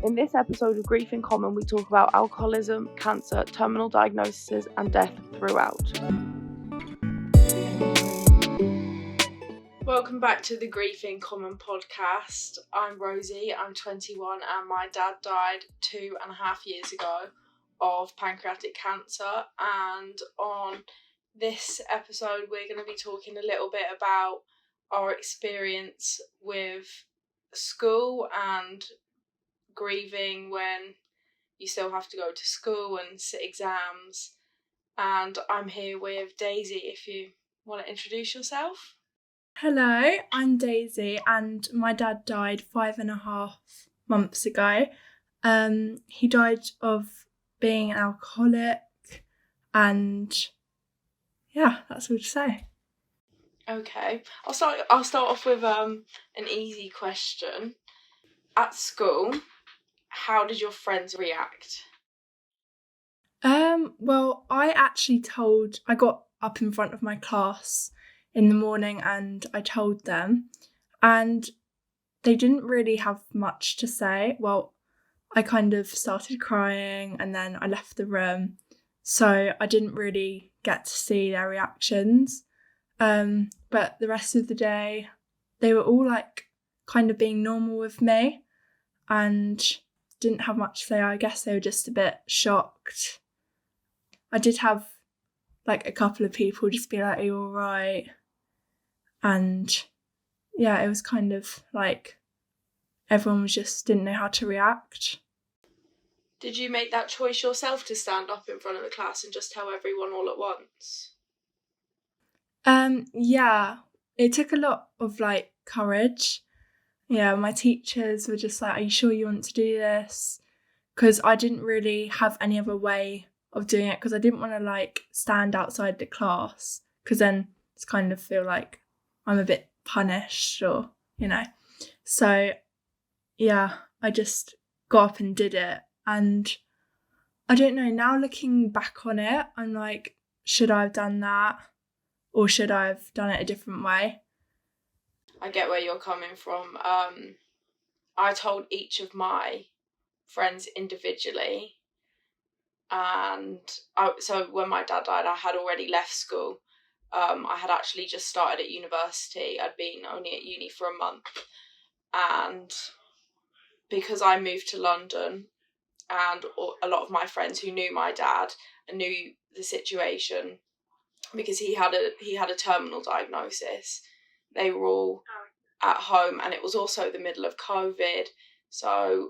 In this episode of Grief in Common, we talk about alcoholism, cancer, terminal diagnoses, and death throughout. Welcome back to the Grief in Common podcast. I'm Rosie, I'm 21, and my dad died 2.5 years ago of pancreatic cancer. And on this episode, we're going to be talking a little bit about our experience with school and grieving when you still have to go to school and sit exams. And I'm here with Daisy, if you want to introduce yourself. Hello, I'm Daisy, and my dad died 5.5 months ago. He died of being an alcoholic, and yeah, that's all to say. Okay, I'll start off with an easy question. At school, how did your friends react? Well, I got up in front of my class in the morning and I told them, and they didn't really have much to say. Well, I kind of started crying and then I left the room, so I didn't really get to see their reactions. But the rest of the day, they were all like kind of being normal with me and didn't have much to say. I guess they were just a bit shocked. I did have like a couple of people just be like, "Are you all right?" And yeah, it was kind of like everyone just didn't know how to react. Did you make that choice yourself to stand up in front of the class and just tell everyone all at once? Yeah, it took a lot of like courage. Yeah, my teachers were just like, "Are you sure you want to do this?" Because I didn't really have any other way of doing it, because I didn't want to like stand outside the class, because then it's kind of feel like I'm a bit punished, or so yeah, I just got up and did it. And I don't know, now looking back on it, I'm like, should I have done that, or should I have done it a different way? I get where you're coming from. I told each of my friends individually, and so when my dad died, I had already left school. I had actually just started at university. I'd been only at uni for a month, and because I moved to London, and a lot of my friends who knew my dad and knew the situation, because he had a terminal diagnosis, they were all at home, and it was also the middle of COVID. So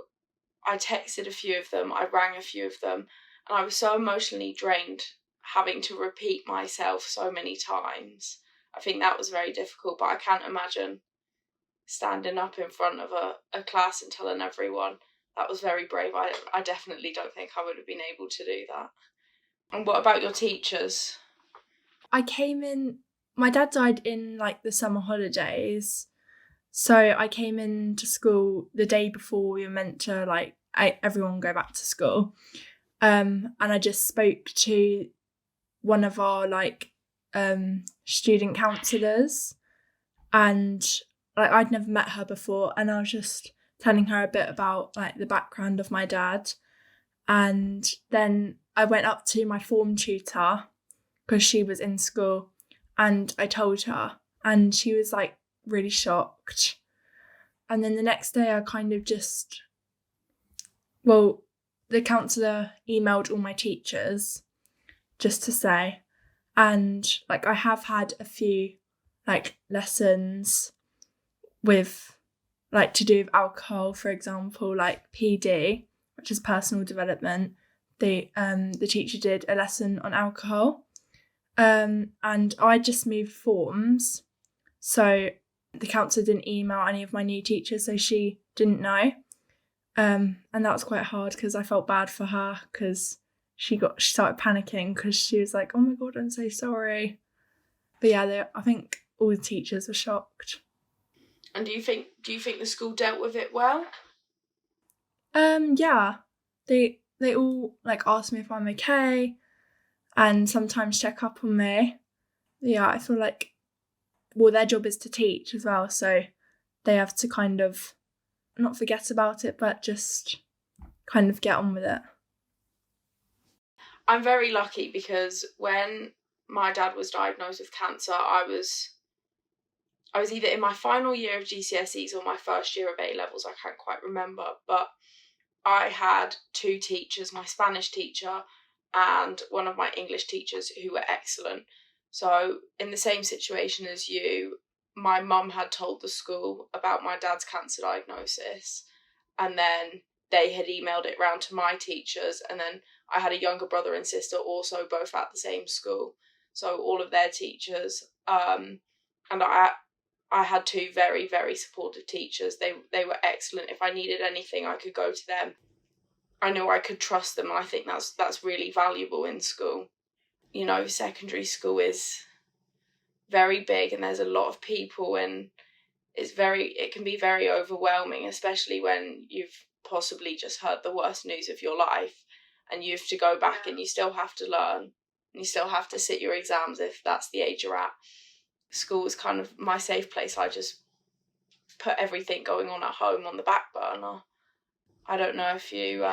I texted a few of them, I rang a few of them, and I was so emotionally drained having to repeat myself so many times. I think that was very difficult, but I can't imagine standing up in front of a class and telling everyone. That was very brave. I definitely don't think I would have been able to do that. And what about your teachers? I came in, my dad died in like the summer holidays, so I came into school the day before we were meant to like everyone go back to school. And I just spoke to one of our like student counsellors, and like I'd never met her before, and I was just telling her a bit about like the background of my dad. And then I went up to my form tutor, because she was in school, and I told her, and she was like really shocked. And then the next day I kind of the counsellor emailed all my teachers just to say, and like I have had a few like lessons with like to do with alcohol, for example, like PD, which is personal development. The teacher did a lesson on alcohol, and I just moved forms, so the counsellor didn't email any of my new teachers, so she didn't know. And that was quite hard, because I felt bad for her, because she started panicking, because she was like, "Oh my god, I'm so sorry." But yeah, I think all the teachers were shocked. And do you think the school dealt with it well? Yeah, they all like ask me if I'm okay, and sometimes check up on me. Yeah, I feel like, well, their job is to teach as well, so they have to kind of not forget about it, but just kind of get on with it. I'm very lucky because when my dad was diagnosed with cancer, I was either in my final year of GCSEs or my first year of A-levels, I can't quite remember, but I had two teachers, my Spanish teacher and one of my English teachers, who were excellent. So in the same situation as you, my mum had told the school about my dad's cancer diagnosis, and then they had emailed it round to my teachers, and then I had a younger brother and sister also both at the same school, so all of their teachers, and I had two very, very supportive teachers. They were excellent. If I needed anything, I could go to them. I knew I could trust them, and I think that's really valuable in school. You know, secondary school is very big and there's a lot of people, and it can be very overwhelming, especially when you've possibly just heard the worst news of your life and you have to go back and you still have to learn and you still have to sit your exams if that's the age you're at. School is kind of my safe place. I just put everything going on at home on the back burner. I don't know if you,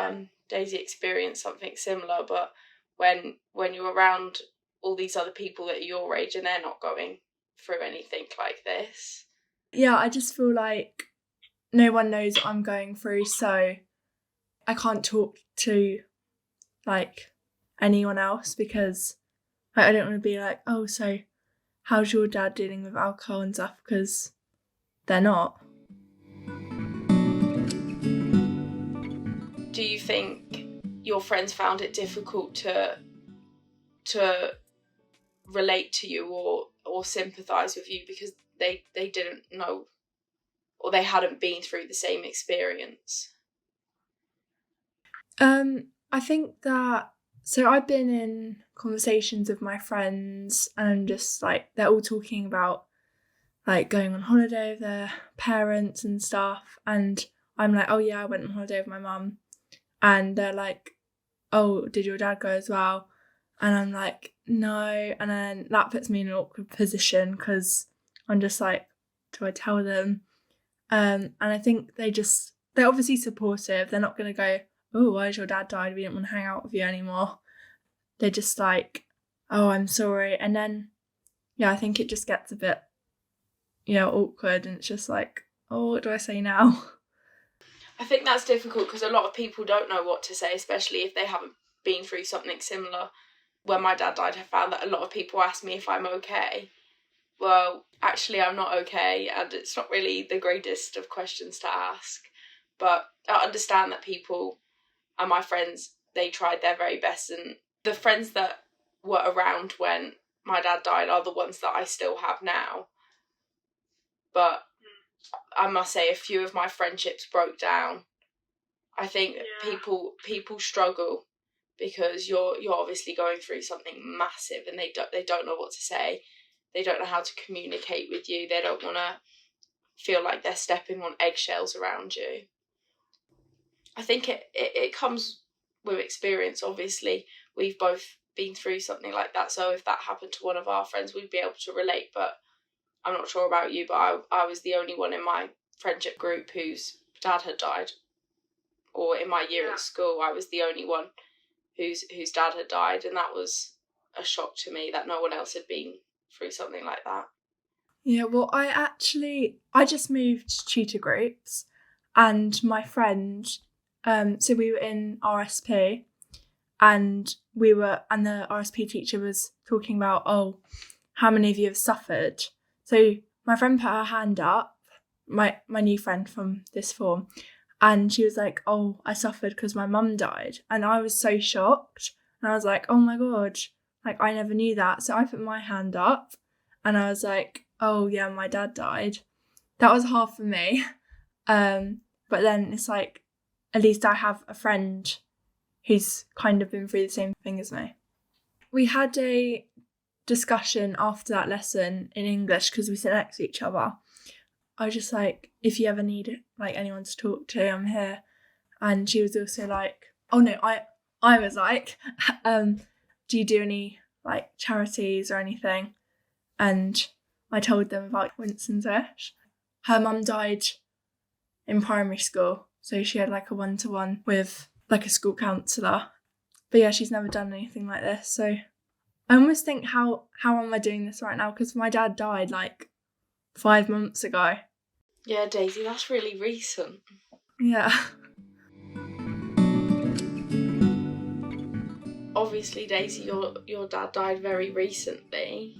Daisy, experienced something similar, but when you're around all these other people that are your age and they're not going through anything like this. Yeah, I just feel like no one knows what I'm going through, so I can't talk to like anyone else because I don't want to be like, oh, so how's your dad dealing with alcohol and stuff, because they're not. Do you think your friends found it difficult to relate to you or sympathise with you because they didn't know or they hadn't been through the same experience? I think that, so I've been in conversations with my friends and just like they're all talking about like going on holiday with their parents and stuff, and I'm like, oh yeah, I went on holiday with my mum, and they're like, oh, did your dad go as well? And I'm like, no. And then that puts me in an awkward position because I'm just like, do I tell them? And I think they're obviously supportive. They're not going to go, oh, why has your dad died? We didn't want to hang out with you anymore. They're just like, oh, I'm sorry. And then, yeah, I think it just gets a bit, awkward. And it's just like, oh, what do I say now? I think that's difficult because a lot of people don't know what to say, especially if they haven't been through something similar. When my dad died, I found that a lot of people ask me if I'm okay. Well, actually, I'm not okay, and it's not really the greatest of questions to ask. But I understand that people and my friends, they tried their very best, and the friends that were around when my dad died are the ones that I still have now. But I must say, a few of my friendships broke down. I think people struggle because you're obviously going through something massive, and they don't know what to say. They don't know how to communicate with you. They don't want to feel like they're stepping on eggshells around you. I think it comes with experience. Obviously, we've both been through something like that, so if that happened to one of our friends, we'd be able to relate. But I'm not sure about you, but I was the only one in my friendship group whose dad had died. Or in my year at school, I was the only one whose dad had died, and that was a shock to me that no one else had been through something like that. Yeah, well, I just moved tutor groups, and my friend, so we were in RSP, and the RSP teacher was talking about, oh, how many of you have suffered? So my friend put her hand up, my new friend from this form, and she was like, oh, I suffered because my mum died. And I was so shocked. And I was like, oh my God, like I never knew that. So I put my hand up and I was like, oh yeah, my dad died. That was hard for me. But then it's like, at least I have a friend who's kind of been through the same thing as me. We had a discussion after that lesson in English because we sit next to each other. I was just like, if you ever need like anyone to talk to, I'm here. And she was also like, oh no, I was like, do you do any like charities or anything? And I told them about Winston's wish. Her mum died in primary school, so she had like a 1-to-1 with like a school counsellor. But yeah, she's never done anything like this. So I almost think, how am I doing this right now? Because my dad died like 5 months ago. Yeah, Daisy, that's really recent. Yeah. Obviously, Daisy, your dad died very recently.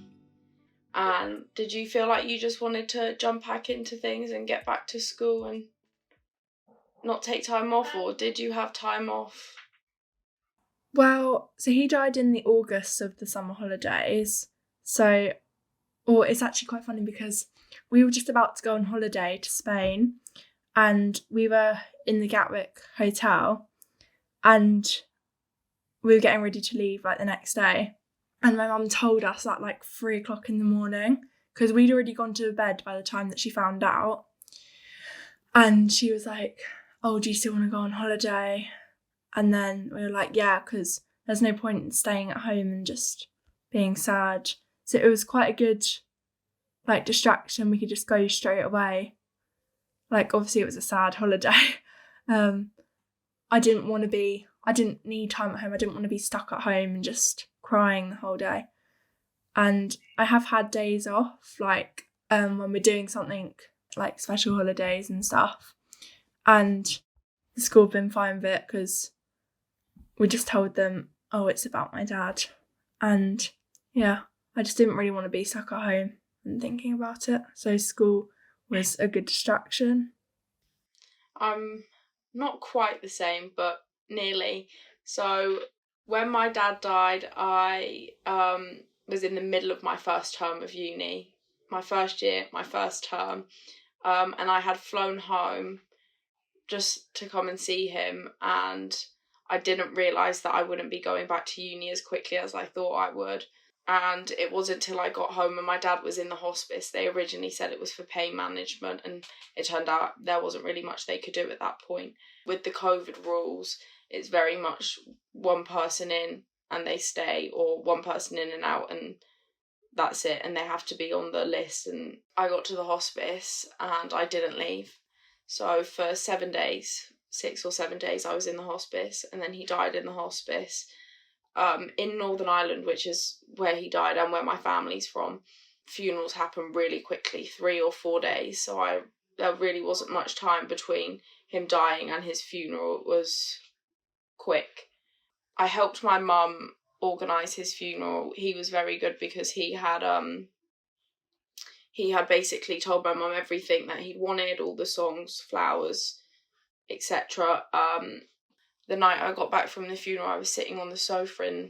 And did you feel like you just wanted to jump back into things and get back to school and not take time off, or did you have time off? Well, so he died in the August of the summer holidays. So, or it's actually quite funny because we were just about to go on holiday to Spain, and we were in the Gatwick hotel, and we were getting ready to leave like the next day. And my mum told us at like 3 o'clock in the morning, because we'd already gone to bed by the time that she found out. And she was like, oh, do you still want to go on holiday? And then we were like, yeah, because there's no point in staying at home and just being sad. So it was quite a good like distraction. We could just go straight away. Like, obviously it was a sad holiday. I didn't need time at home. I didn't want to be stuck at home and just crying the whole day. And I have had days off, like when we're doing something like special holidays and stuff. And the school have been fine with it because we just told them, oh, it's about my dad. And yeah, I just didn't really want to be stuck at home and thinking about it. So school was a good distraction. I'm not quite the same, but nearly. So when my dad died, I was in the middle of my first term of uni, my first year, my first term, and I had flown home just to come and see him, and I didn't realise that I wouldn't be going back to uni as quickly as I thought I would. And it wasn't until I got home and my dad was in the hospice. They originally said it was for pain management, and it turned out there wasn't really much they could do at that point. With the COVID rules, it's very much one person in and they stay, or one person in and out and that's it, and they have to be on the list. And I got to the hospice and I didn't leave. So for 7 days, 6 or 7 days, I was in the hospice, and then he died in the hospice. In Northern Ireland, which is where he died and where my family's from, funerals happen really quickly, 3 or 4 days. So there really wasn't much time between him dying and his funeral. It was quick. I helped my mum organise his funeral. He was very good because he had basically told my mum everything that he'd wanted, all the songs, flowers, etc. The night I got back from the funeral, I was sitting on the sofa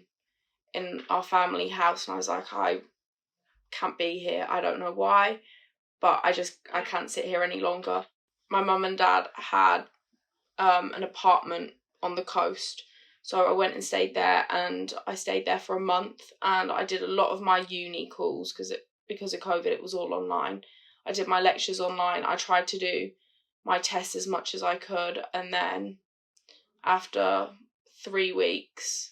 in our family house, and I was like, I can't be here. I don't know why, but I can't sit here any longer. My mum and dad had an apartment on the coast, so I went and stayed there, and I stayed there for a month, and I did a lot of my uni calls because of COVID, it was all online. I did my lectures online. I tried to do my tests as much as I could, and then after 4 weeks,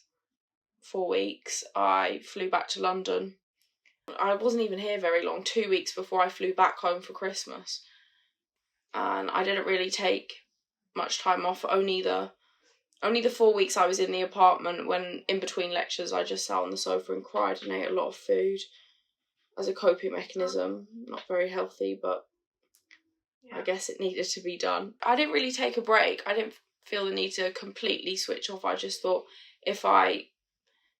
I flew back to London. I wasn't even here very long, 2 weeks before I flew back home for Christmas. And I didn't really take much time off, only the 4 weeks I was in the apartment, when in between lectures I just sat on the sofa and cried and ate a lot of food as a coping mechanism. Not very healthy, but I guess it needed to be done. I didn't really take a break. I didn't feel the need to completely switch off. I just thought, if I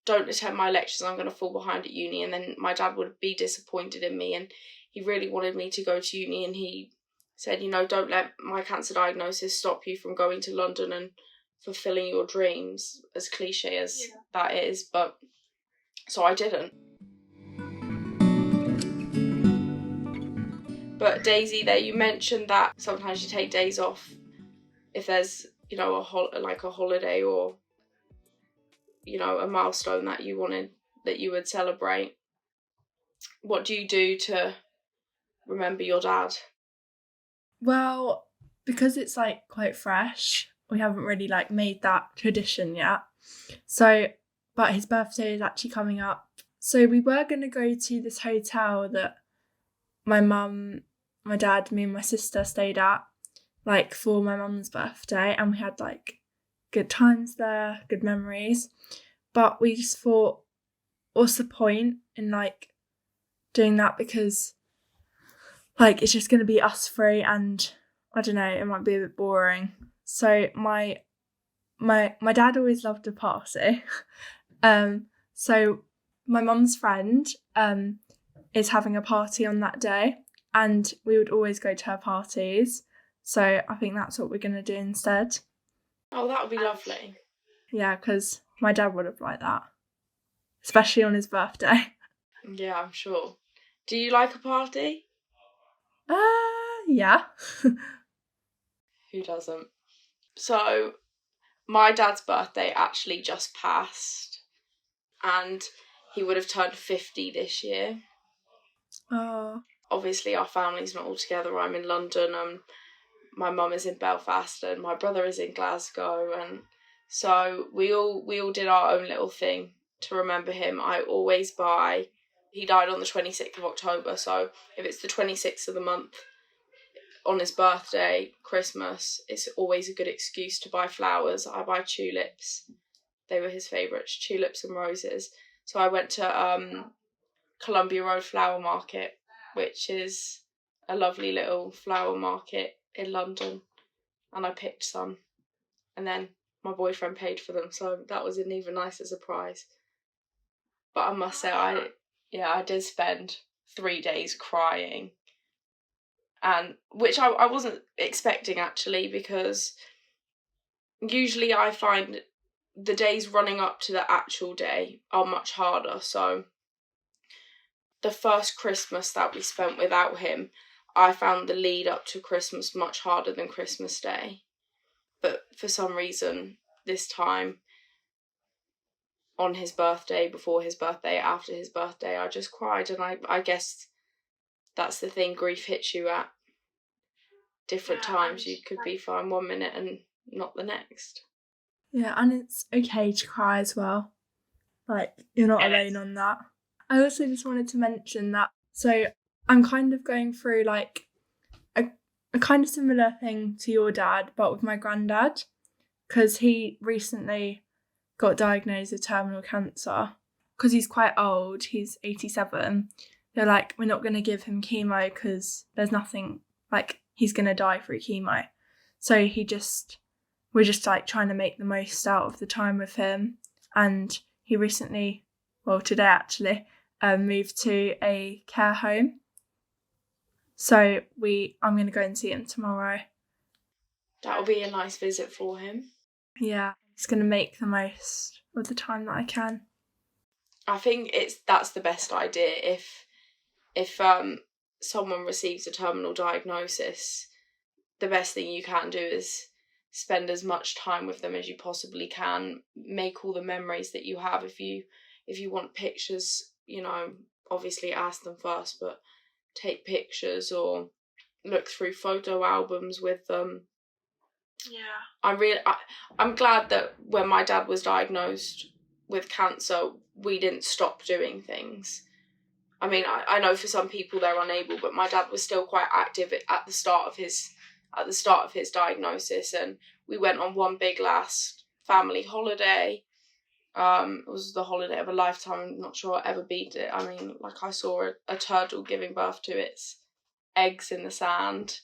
don't attend my lectures, I'm going to fall behind at uni, and then my dad would be disappointed in me, and he really wanted me to go to uni, and he said, don't let my cancer diagnosis stop you from going to London and fulfilling your dreams, as cliche as that is. But so I didn't. But Daisy, there, you mentioned that sometimes you take days off if there's a holiday or a milestone that you would celebrate. What do you do to remember your dad? Well, because it's like quite fresh, we haven't really like made that tradition yet. So, but his birthday is actually coming up. So we were going to go to this hotel that my mum, my dad, me and my sister stayed at, like for my mum's birthday, and we had like good times there, good memories. But we just thought, what's the point in like doing that, because like it's just going to be us three, and I don't know, it might be a bit boring. So my dad always loved a party. So my mum's friend is having a party on that day, and we would always go to her parties. So I think that's what we're going to do instead. Oh, that would be lovely. Yeah, because my dad would have liked that, especially on his birthday. Yeah, I'm sure. Do you like a party? Yeah. Who doesn't? So, my dad's birthday actually just passed, and he would have turned 50 this year. Oh. Obviously, our family's not all together. I'm in London, and my mum is in Belfast, and my brother is in Glasgow, and so we all did our own little thing to remember him. I always buy. He died on the 26th of October, so if it's the 26th of the month, on his birthday, Christmas, it's always a good excuse to buy flowers. I buy tulips. They were his favourites, tulips and roses. So I went to Columbia Road Flower Market, which is a lovely little flower market in London, and I picked some. And then my boyfriend paid for them, so that was an even nicer surprise. But I must say, I did spend 3 days crying, and which I wasn't expecting actually, because usually I find the days running up to the actual day are much harder. So the first Christmas that we spent without him, I found the lead up to Christmas much harder than Christmas Day. But for some reason, this time, on his birthday, before his birthday, after his birthday, I just cried. And I guess that's the thing, grief hits you at different times. You could be fine 1 minute and not the next. Yeah, and it's okay to cry as well. Like, you're not alone on that. I also just wanted to mention that, so I'm kind of going through like a kind of similar thing to your dad, but with my granddad, because he recently got diagnosed with terminal cancer. Because he's quite old, he's 87. They're like, we're not going to give him chemo because there's nothing, like, he's going to die through chemo. So we're just like trying to make the most out of the time with him. And he recently, well, today actually, moved to a care home. So I'm going to go and see him tomorrow. That'll be a nice visit for him. Yeah, he's going to make the most of the time that I can. I think that's the best idea. If someone receives a terminal diagnosis, the best thing you can do is spend as much time with them as you possibly can. Make all the memories that you have. If you want pictures, obviously ask them first, but take pictures or look through photo albums with them. Yeah. I'm glad that when my dad was diagnosed with cancer, we didn't stop doing things. I mean, I know for some people they're unable, but my dad was still quite active at the start of his diagnosis, and we went on one big last family holiday. It was the holiday of a lifetime. I'm not sure I'll ever beat it. I mean, like, I saw a turtle giving birth to its eggs in the sand.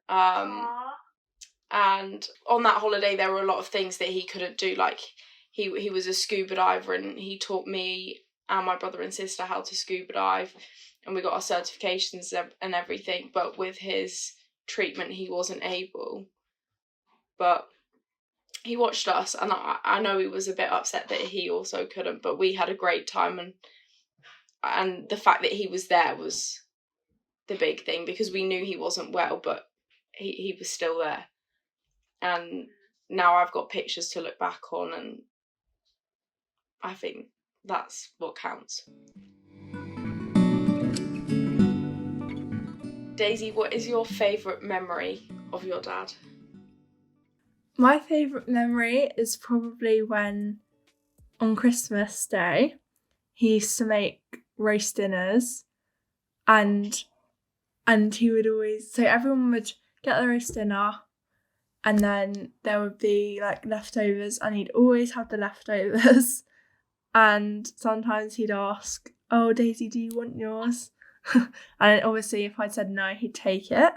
And on that holiday, there were a lot of things that he couldn't do. Like, he was a scuba diver, and he taught me and my brother and sister how to scuba dive, and we got our certifications and everything. But with his treatment, he wasn't able. But he watched us, and I know he was a bit upset that he also couldn't, but we had a great time, and the fact that he was there was the big thing, because we knew he wasn't well, but he was still there. And now I've got pictures to look back on, and I think that's what counts. Daisy, what is your favourite memory of your dad? My favourite memory is probably when, on Christmas Day, he used to make roast dinners, and he would always, so everyone would get their roast dinner, and then there would be like leftovers, and he'd always have the leftovers. And sometimes he'd ask, "Oh, Daisy, do you want yours?" And obviously if I said no, he'd take it.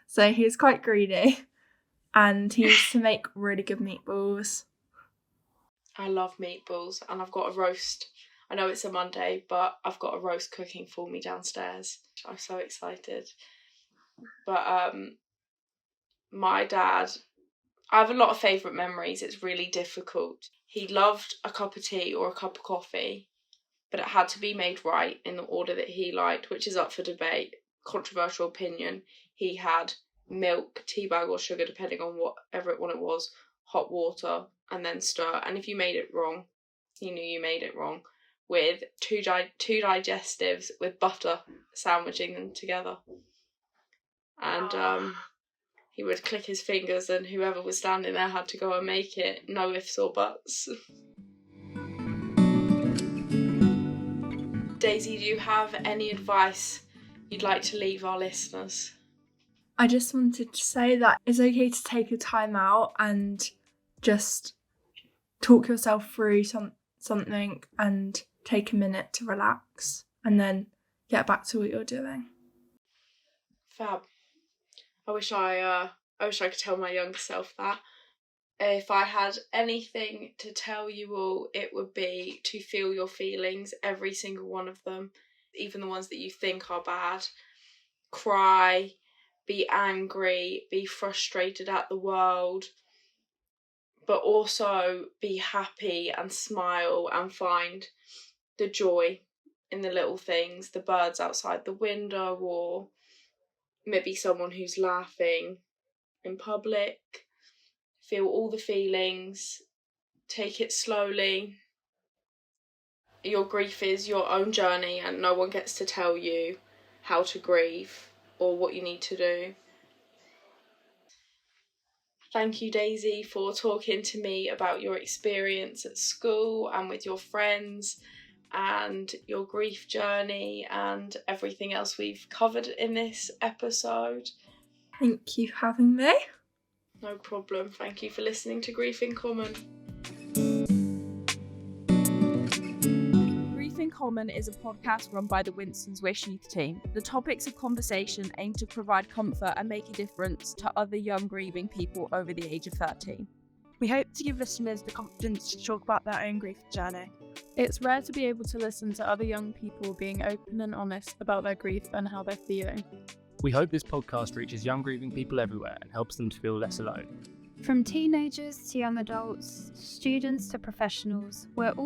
So he was quite greedy, and he used to make really good meatballs. I love meatballs, and I've got a roast. I know it's a Monday, but I've got a roast cooking for me downstairs. I'm so excited. But my dad, I have a lot of favourite memories. It's really difficult. He loved a cup of tea or a cup of coffee, but it had to be made right in the order that he liked, which is up for debate. Controversial opinion. He had milk, tea bag or sugar, depending on whatever one it was, hot water, and then stir. And if you made it wrong, he knew you made it wrong, with two digestives with butter, sandwiching them together. And he would click his fingers, and whoever was standing there had to go and make it. No ifs or buts. Daisy, do you have any advice you'd like to leave our listeners? I just wanted to say that it's okay to take a time out and just talk yourself through something and take a minute to relax and then get back to what you're doing. Fab. I wish I could tell my younger self that. If I had anything to tell you all, it would be to feel your feelings, every single one of them, even the ones that you think are bad. Cry, be angry, be frustrated at the world, but also be happy and smile and find the joy in the little things, the birds outside the window, or maybe someone who's laughing in public. Feel all the feelings, take it slowly. Your grief is your own journey, and no one gets to tell you how to grieve or what you need to do. Thank you, Daisy, for talking to me about your experience at school and with your friends and your grief journey and everything else we've covered in this episode. Thank you for having me. No problem. Thank you for listening to Grief in Common. Grief in Common is a podcast run by the Winston's Wish Youth team. The topics of conversation aim to provide comfort and make a difference to other young grieving people over the age of 13. We hope to give listeners the confidence to talk about their own grief journey. It's rare to be able to listen to other young people being open and honest about their grief and how they're feeling. We hope this podcast reaches young grieving people everywhere and helps them to feel less alone. From teenagers to young adults, students to professionals, we're all